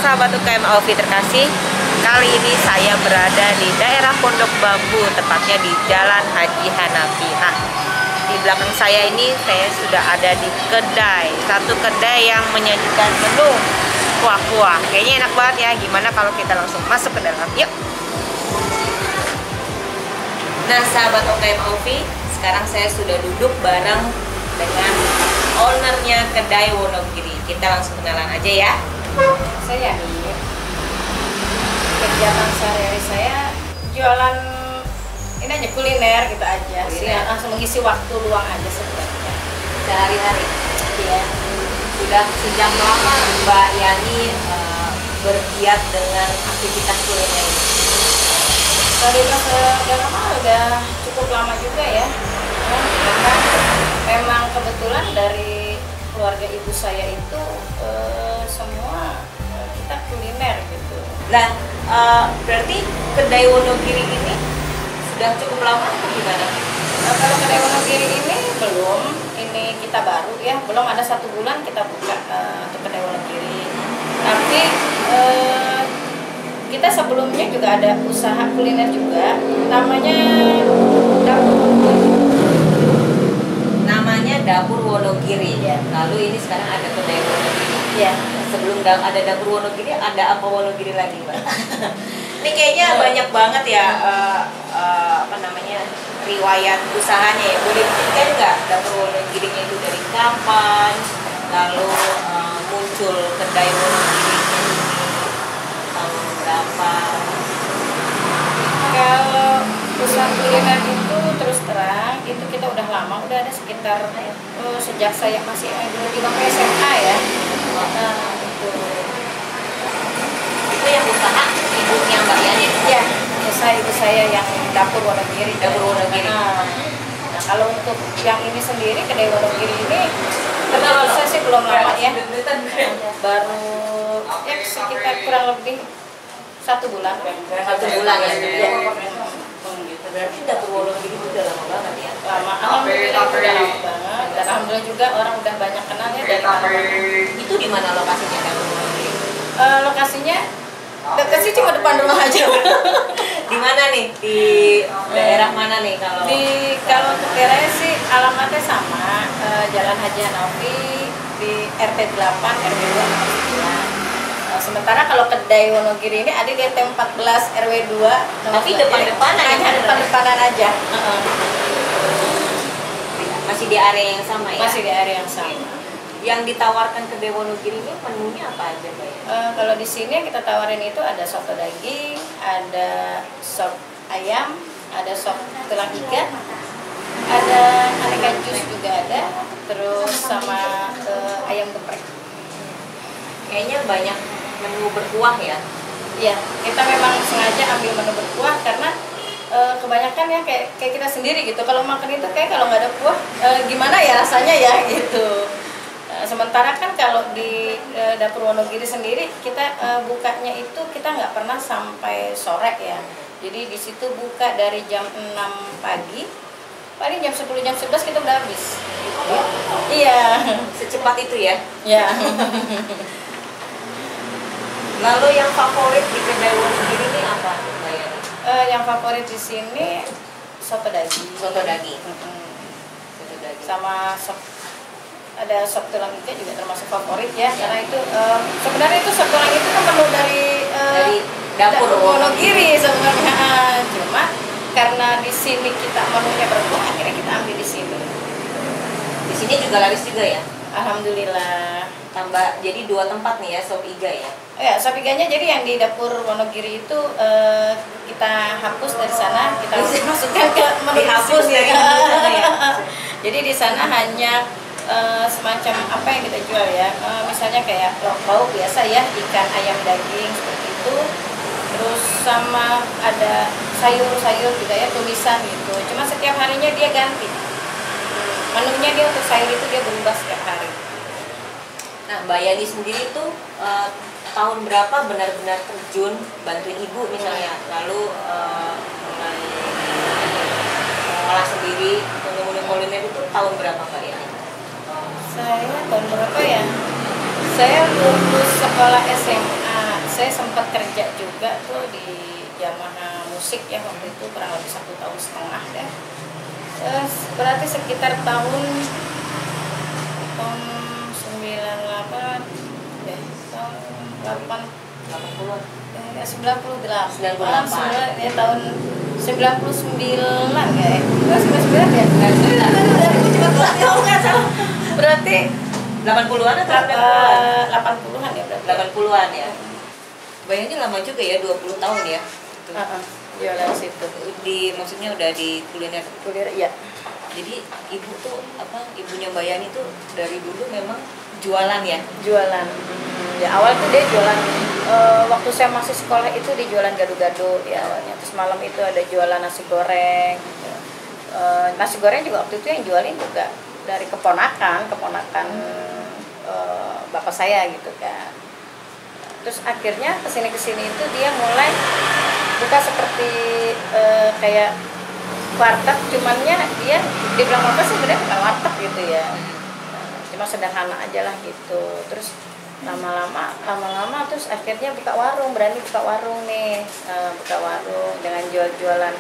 sahabat UKM Aufi terkasih, kali ini saya berada di daerah Pondok Bambu, tepatnya di Jalan Haji Hanafi. Nah, di belakang saya ini saya sudah ada di kedai, satu kedai yang menyajikan menu kuah-kuah. Kayaknya enak banget ya. Gimana kalau kita langsung masuk ke dalam? Yuk. Nah, sahabat UKM Aufi, sekarang saya sudah duduk bareng dengan ownernya kedai Wonogiri. Kita langsung kenalan aja ya. Saya kegiatan sehari-hari saya jualan ini aja, kuliner gitu aja sih, langsung mengisi waktu luang aja sebenarnya Sehari-hari. ya. Sudah sejak lama Mbak Yani bergiat dengan aktivitas kuliner ini? Udah cukup lama juga ya, karena memang kebetulan dari keluarga ibu saya itu semua kita kuliner gitu. Nah, berarti kedai Wonogiri ini sudah cukup lama atau gimana? Nah, kalau kedai Wonogiri ini belum, ini kita baru ya, belum ada 1 bulan kita buka untuk kedai Wonogiri. Tapi kita sebelumnya juga ada usaha kuliner juga, namanya Dapur Wonogiri. Namanya Dapur Wonogiri. Ya. Lalu ini sekarang ada kedai Wonogiri. Ya. Sebelum ada Dapur Wonogiri, ada apa Wonogiri lagi, Mbak? Ini kayaknya banyak banget ya, apa namanya, riwayat usahanya ya. Boleh diceritain nggak Dapur Wonogirinya itu dari kapan? Lalu muncul kedai Wonogiri ini tahun berapa? Kalau usaha kuliner itu terus terang itu kita udah lama, udah ada sekitar sejak saya masih di bangku SMA ya. Itu yang usaha ibunya Mbak Yani? Ya, ibu saya yang Dapur Wonogiri. Dapur Wonogiri. Nah, kalau untuk yang ini sendiri, kedai Wonogiri ini saya sih belum lama ya, baru ya sekitar kurang lebih 1 bulan. 1 bulan ya? Ya. Berarti Dapur Wonogiri itu udah lama banget ya? Lama, alhamdulillah udah lama banget. Dan alhamdulillah juga orang udah banyak kenalnya dari mana-mana. Itu di mana lokasinya Dapur Wonogiri? Lokasinya dekat sih, cuma depan rumah aja. Di mana nih? Di daerah mana nih kalau? Kalau untuk daerahnya sih alamatnya sama, Jalan Haji Hanafi di RT 8 RW 2. Sementara kalau kedai Wonogiri ini ada di RT 14 RW 2. Tapi depan-depanan ya? Depan-depanan aja. Masih di area yang sama ya? Masih di area yang sama. Yang ditawarkan kedai Wonogiri ini menunya apa aja, Mbak? Kalau di sini yang kita tawarin itu ada soto daging, ada sop ayam, ada sop tulang iga, ada aneka jus juga ada, terus sama ayam geprek. Kayaknya banyak menu berkuah ya? Iya, kita memang sengaja ambil menu berkuah karena kebanyakan ya kayak kita sendiri gitu. Kalau makan itu kayak kalau nggak ada kuah, gimana ya rasanya ya gitu. Sementara kan kalau di Dapur Wonogiri sendiri kita bukanya itu kita nggak pernah sampai sore ya. Jadi di situ buka dari jam 6 pagi, paling jam 10 jam 11 kita udah habis. Gitu. Iya. Secepat itu ya? Ya. Lalu yang favorit di kedai Wonogiri ini apa, Mbak Yani? Yang favorit di sini soto daging. Soto daging. Soto daging. Sama sop, ada sop tulang iga juga termasuk favorit ya, karena itu sebenarnya itu sop tulang itu kan menu dari Dapur Wonogiri sebenarnya. Cuma karena di sini kita menunya berkuah, akhirnya kita ambil di sini. Di sini juga laris juga ya? Alhamdulillah. Tambah jadi 2 tempat nih ya sop iga ya? Ya, sop iganya jadi yang di Dapur Wonogiri itu kita hapus dari sana, kita masukkan ke menu dihapus ya. Ya? Jadi di sana hanya semacam apa yang kita jual ya, misalnya kayak lauk biasa ya, ikan, ayam, daging seperti itu. Terus sama ada sayur-sayur juga ya, tumisan gitu. Cuma setiap harinya dia ganti. Menunya dia untuk sayur itu dia berubah setiap hari. Nah, Mbak Yani sendiri tuh tahun berapa benar-benar terjun bantuin ibu misalnya, lalu mulai mengolah sendiri menu-menu kuliner itu tahun berapa Mbak Yani? Saya tahun berapa ya? Saya lulus sekolah SMA saya sempat kerja juga tuh di Yamaha Musik ya, waktu itu kurang lebih 1,5 tahun deh. Berarti sekitar tahun 98 ya, tahun 80-an. 98 ya, tahun 99 ya. 99 ya? Enggak salah. Berarti 80-an atau 80-an ya berarti. 80-an ya. Bayangin lama juga ya, 20 tahun ya. Jualan situ. Maksudnya udah di kuliner. Iya. Jadi ibu tuh ibunya Mbak Yani tuh dari dulu memang jualan ya. Jualan. Ya awal tuh dia jualan, waktu saya masih sekolah itu dia jualan gado-gado ya awalnya. Terus malam itu ada jualan nasi goreng. Gitu. Nasi goreng juga waktu itu yang jualin juga dari keponakan bapak saya gitu kan. Terus akhirnya kesini itu dia mulai buka seperti kayak warteg, cumannya dia dibilang warteg sih sebenarnya bukan warteg gitu ya, cuma sederhana aja lah gitu. Terus lama-lama terus akhirnya berani buka warung nih, buka warung dengan jualan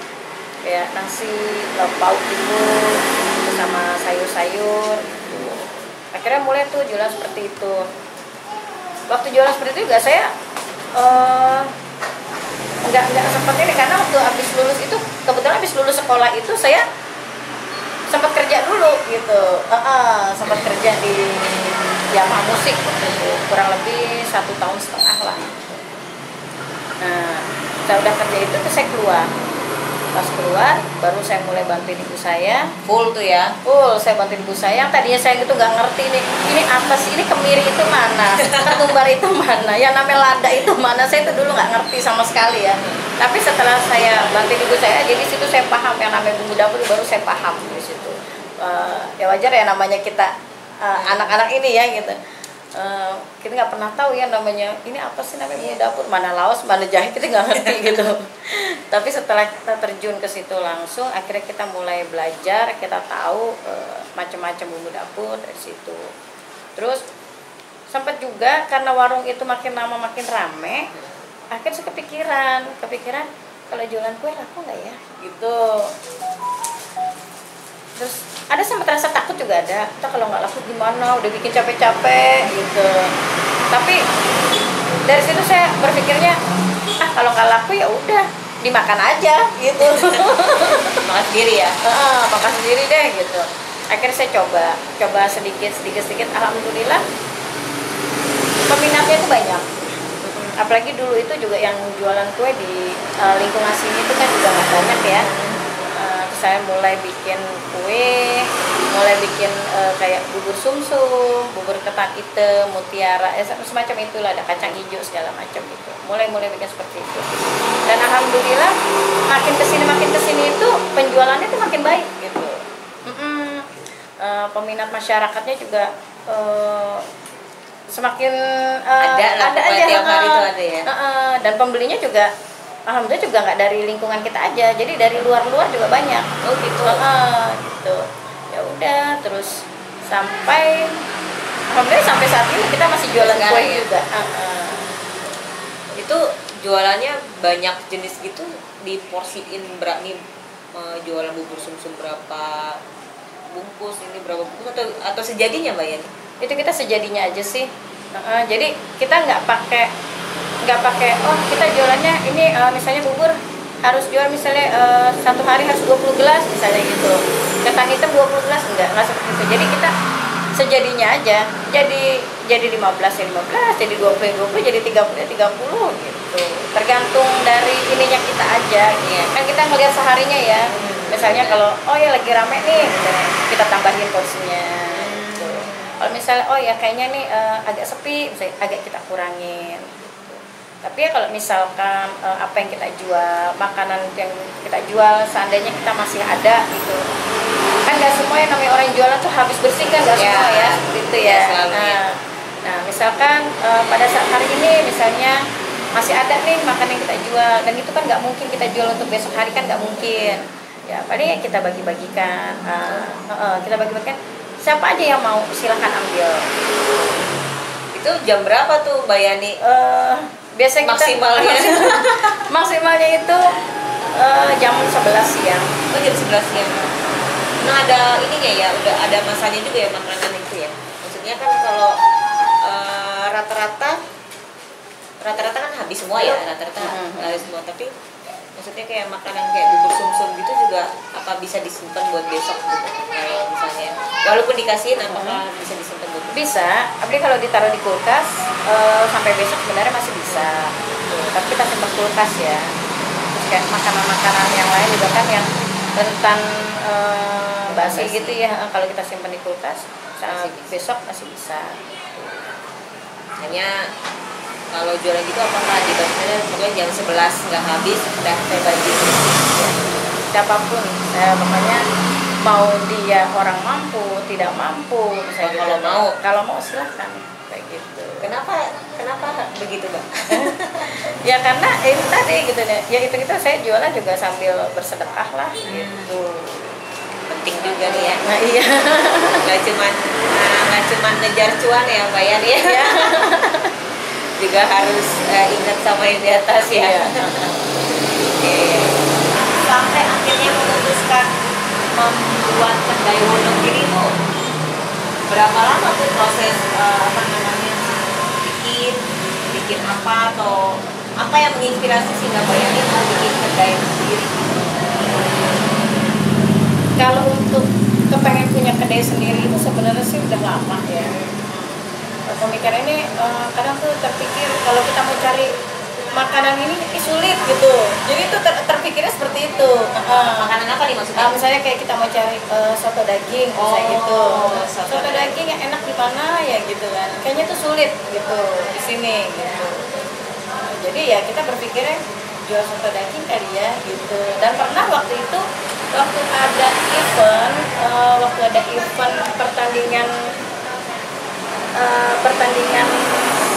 kayak nasi lauk pauk gitu sama sayur-sayur gitu. Akhirnya mulai tuh jualan seperti itu. Waktu jualan seperti itu juga saya nggak sempat ini, karena waktu habis lulus itu kebetulan habis lulus sekolah itu saya sempat kerja dulu gitu. Sempat kerja di Yamaha Musik gitu, kurang lebih 1,5 tahun lah. Nah, saya udah kerja itu tuh saya keluar. Pas keluar baru saya mulai bantuin ibu saya. Full tuh ya? Full, saya bantuin ibu saya. Tadinya saya gitu nggak ngerti nih, ini apa sih, ini kemiri itu mana, ketumbar itu mana, yang namanya lada itu mana. Saya itu dulu nggak ngerti sama sekali ya. Tapi setelah saya bantuin ibu saya, jadi situ saya paham yang namanya bumbu dapur, baru saya paham di situ. Ya wajar ya, namanya kita anak-anak ini ya gitu. Kita nggak pernah tahu ya namanya ini apa sih namanya bumbu dapur, mana laos mana jahe, kita nggak ngerti gitu. Tapi setelah kita terjun ke situ langsung, akhirnya kita mulai belajar, kita tahu macam-macam bumbu dapur dari situ. Terus sempat juga karena warung itu makin lama makin rame, akhirnya saya kepikiran kalau jualan kue laku nggak ya gitu. Terus ada sempat rasa takut juga ada, kita kalau nggak laku gimana, udah bikin capek-capek gitu. Tapi dari situ saya berpikirnya, kalau nggak laku ya udah dimakan aja gitu. Makan sendiri ya? Makan sendiri deh gitu. Akhirnya saya coba sedikit, alhamdulillah peminatnya itu banyak. Apalagi dulu itu juga yang jualan kue di lingkungan sini itu kan juga nggak banyak ya. Saya mulai bikin kue, mulai bikin kayak bubur sumsum, bubur ketan hitam, mutiara, semacam itulah, ada kacang hijau segala macam itu. Mulai bikin seperti itu. Dan alhamdulillah makin kesini itu penjualannya itu makin baik gitu. Peminat masyarakatnya juga semakin ada aja tiap hari itu ada ya. Dan pembelinya juga alhamdulillah juga nggak dari lingkungan kita aja, jadi dari luar juga banyak. Oh gitu. Gitu. Ya udah, terus alhamdulillah sampai saat ini kita masih jualan kue ya? juga. Itu jualannya banyak jenis gitu, diporsiin berani jualan bubur sumsum berapa bungkus, ini berapa bungkus, atau sejadinya Mbak Yani? Itu kita sejadinya aja sih. Jadi kita nggak pakai oh kita jualannya ini misalnya bubur harus jual misalnya satu hari harus 20 gelas misalnya gitu, ketan hitam 20 gelas, enggak seperti itu. Jadi kita sejadinya aja, jadi 15 ya 15, jadi 20 ya 20, jadi 30 ya 30 gitu, tergantung dari ininya kita aja ya. Kan kita ngelihat seharinya ya, misalnya kalau oh ya lagi rame nih kita tambahin porsinya gitu. Kalau misalnya oh ya kayaknya nih agak sepi, misalnya agak kita kurangin. Tapi ya kalau misalkan apa yang kita jual, makanan yang kita jual seandainya kita masih ada gitu, kan nggak semua yang namanya orang jualan tuh habis bersih kan, nggak semua ya seperti itu ya. Nah misalkan pada saat hari ini misalnya masih ada nih makanan yang kita jual, dan itu kan nggak mungkin kita jual untuk besok hari, kan nggak mungkin ya, paling kita bagi-bagikan. Kita bagi-bagikan, siapa aja yang mau silahkan ambil. Itu jam berapa tuh Mbak Yani? biasanya kita Maksimalnya. maksimalnya itu jam 11 siang. Oh, jam 11 siang. Nah, ada ininya ya, udah ada masanya juga ya makanan itu ya. Maksudnya kan kalau rata-rata kan habis semua ya, rata-rata habis semua. Tapi maksudnya kayak makanan kayak bubur sumsum gitu juga apa bisa disimpan buat besok gitu? Kayak misalnya, walaupun dikasihin apakah bisa disimpan buat besok? Bisa, tapi kalau ditaruh di kulkas sampai besok sebenarnya masih bisa. Tapi kita simpan kulkas ya. Terus kayak makanan-makanan yang lain juga kan yang rentan basi gitu ya. Kalau kita simpan di kulkas, besok masih bisa. Hanya kalau jualan gitu apakah dibatasi pokoknya jam 11 nggak habis udah saya bagi Siapapun, pokoknya mau dia orang mampu, tidak mampu, misalnya kalau gitu. mau. Kalau mau silahkan kayak gitu. Kenapa begitu, Mbak? Ya karena itu tadi gitu deh. Ya itu saya jualan juga sambil bersedekah lah gitu. Penting juga nih ya. Nah iya. nggak cuman ngejar cuan ya, Mbak ya. Iya. Juga harus ingat sama yang di atas ya. Iya. Oke. Sampai akhirnya memutuskan membuat kedai Wonogiri itu berapa lama tuh proses apa namanya bikin apa atau apa yang menginspirasi sehingga Mbak Yani mau bikin kedai sendiri? Kalau untuk kepengen punya kedai sendiri itu sebenarnya sih udah lama ya. Pemikiran ini kadang tuh terpikir kalau kita mau cari makanan ini sulit gitu. Jadi itu terpikirnya seperti itu. Makanan apa nih maksudnya? Misalnya kayak kita mau cari soto daging, misalnya gitu. Soto Daging yang enak di mana ya gitu kan. Kayaknya tuh sulit gitu di sini gitu. Jadi ya kita berpikirnya jual soto daging kali ya gitu. Dan pernah waktu itu waktu ada event pertandingan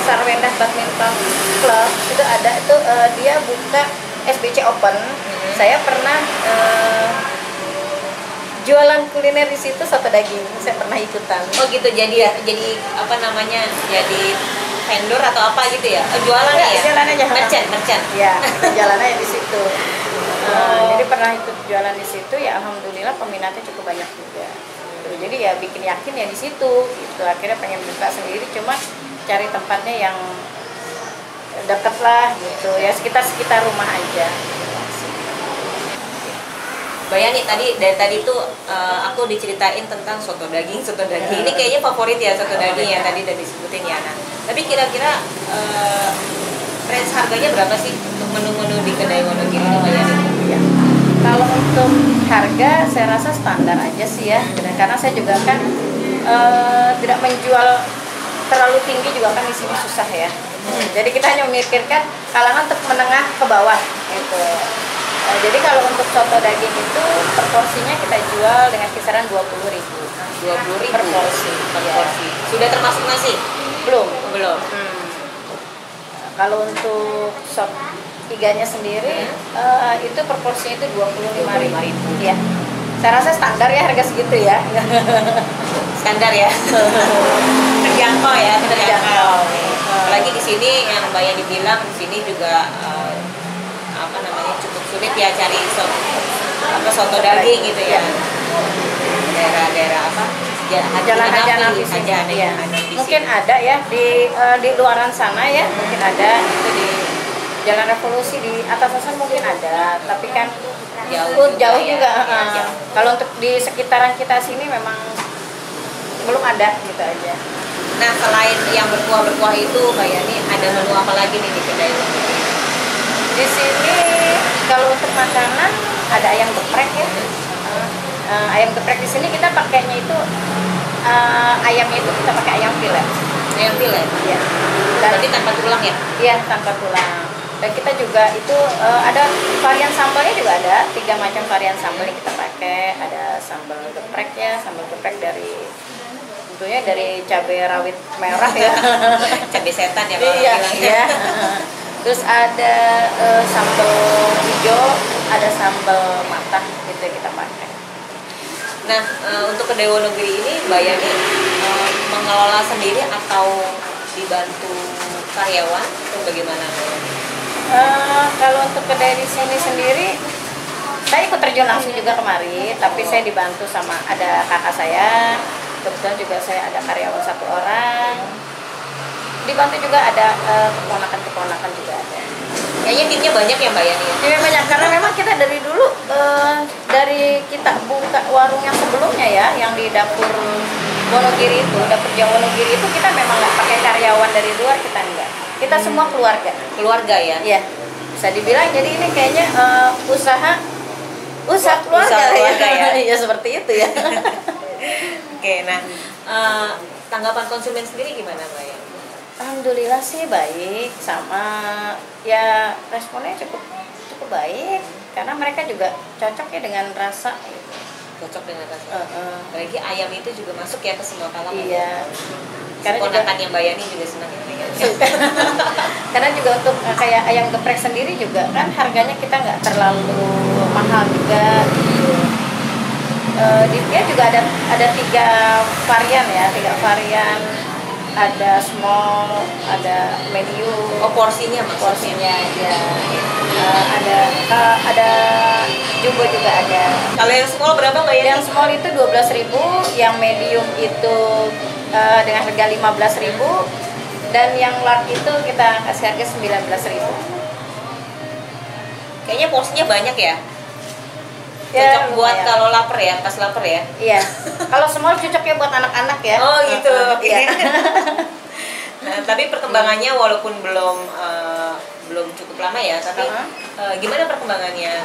Sarwendah Badminton Club itu ada itu dia buka SBC Open. Saya pernah jualan kuliner di situ soto daging. Saya pernah ikutan. Oh gitu, jadi apa namanya, jadi vendor atau apa gitu ya? Jualan ya? Jalan aja. Merchant. Ya, kita jalan aja di situ. Jadi pernah ikut jualan di situ ya, alhamdulillah peminatnya cukup banyak juga. Jadi ya bikin yakin ya di situ. Gitu. Akhirnya pengen buka sendiri, cuma cari tempatnya yang deket lah gitu ya, sekitar rumah aja. Bayani dari tadi tuh aku diceritain tentang soto daging. Ini kayaknya favorit ya, soto daging ya, tadi udah disebutin ya. Nah, tapi kira-kira range harganya berapa sih untuk menu-menu di kedai Wonogiri ini, Bayani? Ya. Kalau untuk harga saya rasa standar aja sih ya, karena saya juga kan tidak menjual terlalu tinggi juga kan di sini susah ya. Jadi kita hanya memikirkan kalangan menengah ke bawah gitu. Jadi kalau untuk soto daging itu per porsinya kita jual dengan kisaran 20.000. 20.000 per porsi. Sudah termasuk nasi? Belum. Kalau untuk sop iganya sendiri itu per porsinya itu 25.000. Ya. Saya rasa standar ya harga segitu ya. Standar ya. Terjangkau ya, terjangkau. Apalagi di sini yang Mbak Yani bilang di sini juga apa namanya cukup sulit ya cari soto daging gitu ya. Daerah-daerah apa? Jalan Haja Nabi ya. Mungkin ada ya di luaran sana ya, mungkin ada itu di Jalan Revolusi di atas sana mungkin ada, tapi kan jauh juga. Kalau untuk di sekitaran kita sini memang belum ada gitu aja. Nah, selain yang berkuah itu Mbak Yani, ada menu apa lagi nih di kedai Wonogiri? Di sini kalau untuk makanan ada ayam geprek ya. Ayam geprek di sini kita pakainya itu ayamnya itu kita pakai ayam filet. Ayam filet? Iya. Berarti tanpa tulang ya? Iya, tanpa tulang. Dan kita juga itu ada varian sambalnya juga ada, 3 macam varian sambal yang kita pakai. Ada sambal gepreknya, sambal geprek tentunya dari cabai rawit merah ya. Cabai setan ya kalau iya, bilang. Iya. Terus ada sambal hijau, ada sambal matah gitu yang kita pakai. Nah, untuk kedai Wonogiri ini Mbak Yani mengelola sendiri atau dibantu karyawan atau bagaimana? Kalau untuk kedai di sini sendiri, saya ikut terjun langsung juga kemari, tapi saya dibantu sama ada kakak saya, kebetulan juga saya ada karyawan 1 orang, dibantu juga ada keponakan-keponakan juga ada. Kayaknya timnya banyak ya Mbak Yani ya? Timnya banyak, karena memang kita dari dulu, dari kita buka warung yang sebelumnya ya, yang di dapur Wonogiri itu, dapur Jawa Wonogiri itu kita memang nggak pakai karyawan dari luar, kita enggak. Kita semua keluarga. Keluarga ya? Iya, bisa dibilang jadi ini kayaknya usaha keluarga, ya? Iya seperti itu ya. Oke, nah tanggapan konsumen sendiri gimana Mbak Yani? Alhamdulillah sih baik, sama ya responnya cukup baik, karena mereka juga cocok ya dengan rasa gitu. Cocok dengan rasa. Apalagi ayam itu juga masuk ya ke semua kalangan. Iya. Karena keponakannya Mbak Yani juga senang ya. Karena juga untuk kayak ayam geprek sendiri juga kan harganya kita nggak terlalu mahal juga. Dia juga ada 3 varian ya, 3 varian. Ada small, ada medium. Oh, porsinya maksudnya? Porsinya ya. Ada jumbo juga ada. Kalau yang small berapa Mbak Yani? Yang small itu 12.000, yang medium itu dengan harga 15.000, dan yang large itu kita kasih harga 19.000. Kayaknya porsinya banyak ya? Ya, cocok buat lumayan. kalau lapar ya, pas lapar ya? Iya. Kalau small cocoknya buat anak-anak ya. Oh gitu. Oke. Iya. Nah, tapi perkembangannya walaupun belum cukup lama ya, tapi gimana perkembangannya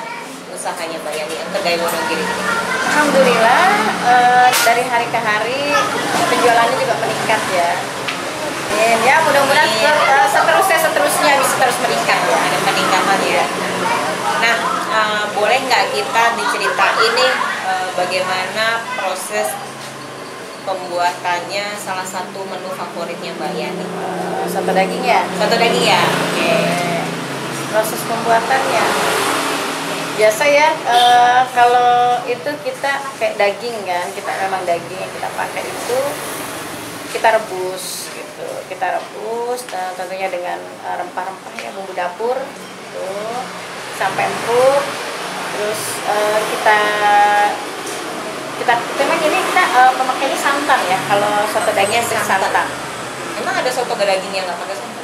usahanya Mbak Yani yang kedai Wonogiri ini? Alhamdulillah dari hari ke hari penjualannya juga meningkat ya. Ya mudah-mudahan seterusnya bisa terus meningkat ya. Ada peningkatan ya. Nah, boleh nggak kita diceritain nih bagaimana proses pembuatannya salah satu menu favoritnya Mbak Yani? Soto daging ya. Soto daging ya. Oke. Proses pembuatannya biasa ya, kalau itu kita kayak daging kan, kita memang daging yang kita pakai itu kita rebus gitu, dan tentunya dengan rempah-rempah ya, bumbu dapur gitu, sampai empuk. Terus kita memang ini kita pemakainya santan ya, kalau soto dagingnya santan. Emang ada soto daging yang nggak pakai santan?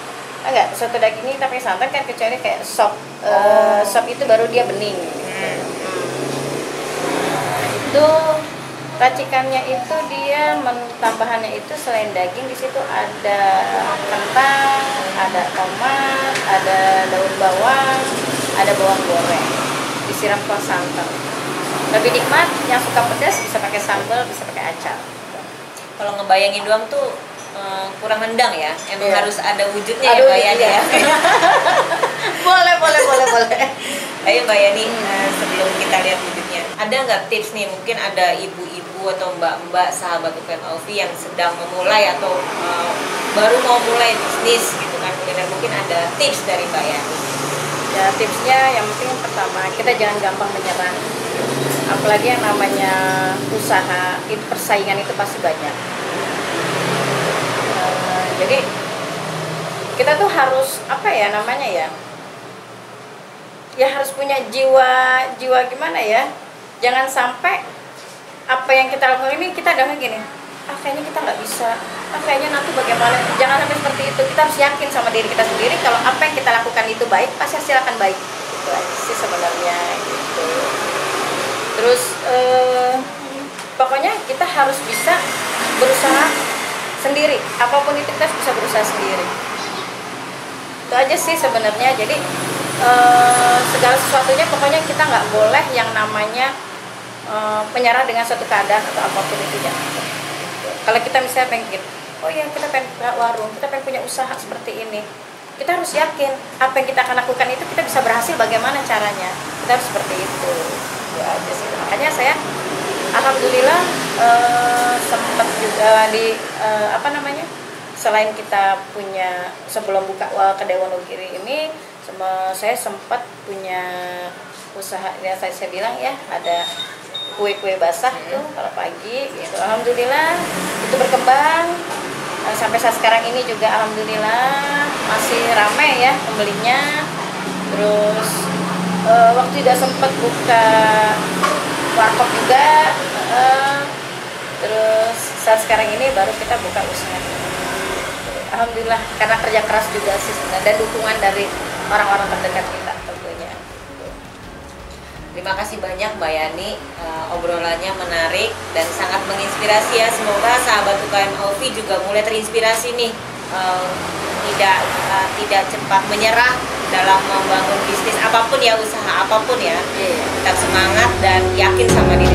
Enggak, soto daging ini tapi santan kan, kecuali kayak sop. Sop itu baru dia bening. Itu racikannya itu dia tambahannya itu selain daging di situ ada kentang, ada tomat, ada daun bawang, ada bawang goreng, disiram kuah santan. Lebih nikmat, yang suka pedas bisa pakai sambal, bisa pakai acar. Kalau ngebayangin doang tuh kurang nendang ya, emang Iya. harus ada wujudnya ya Mbak Yani ya. Boleh. Ayo Mbak Yani, sebelum kita lihat wujudnya, ada nggak tips nih, mungkin ada ibu-ibu atau mbak-mbak sahabat UPM Aufi yang sedang memulai atau baru mau mulai bisnis gitu kan, mungkin ada tips dari Mbak Yani? Ya tipsnya yang penting pertama, kita jangan gampang menyerah. Apalagi yang namanya usaha, persaingan itu pasti banyak. Jadi kita tuh harus apa ya namanya ya? Ya harus punya jiwa gimana ya? Jangan sampai apa yang kita lakukan ini kita udah gini, kayaknya kita nggak bisa, kayaknya nanti bagaimana? Jangan sampai seperti itu. Kita harus yakin sama diri kita sendiri kalau apa yang kita lakukan itu baik, pasti hasil akan baik. Itu aja sih sebenarnya gitu. Terus pokoknya kita harus bisa berusaha sendiri, apapun itu kita bisa berusaha sendiri. Itu aja sih sebenarnya. Jadi segala sesuatunya pokoknya kita nggak boleh yang namanya menyerah dengan suatu keadaan atau apapun itu, jangan. Kalau kita misalnya pengen, oh ya kita pengen buka warung, kita pengen punya usaha seperti ini, kita harus yakin apa yang kita akan lakukan itu kita bisa berhasil, bagaimana caranya. Kita harus seperti itu. Itu aja sih. Makanya saya alhamdulillah sempat juga selain kita punya, sebelum buka kedai Wonogiri ini, saya sempat punya usaha ya, saya bilang ya, ada kue-kue basah tuh kalau pagi gitu. Alhamdulillah itu berkembang, sampai saat sekarang ini juga alhamdulillah masih ramai ya pembelinya. Terus waktu tidak sempat buka warkop juga, terus saat sekarang ini baru kita buka usaha. Alhamdulillah karena kerja keras juga sih dan dukungan dari orang-orang terdekat kita tentunya. Terima kasih banyak Mbak Yani, obrolannya menarik dan sangat menginspirasi ya. Semoga sahabat UKM Aufi juga mulai terinspirasi nih, tidak cepat menyerah dalam membangun bisnis apapun ya, usaha apapun ya. Tetap semangat dan yakin sama diri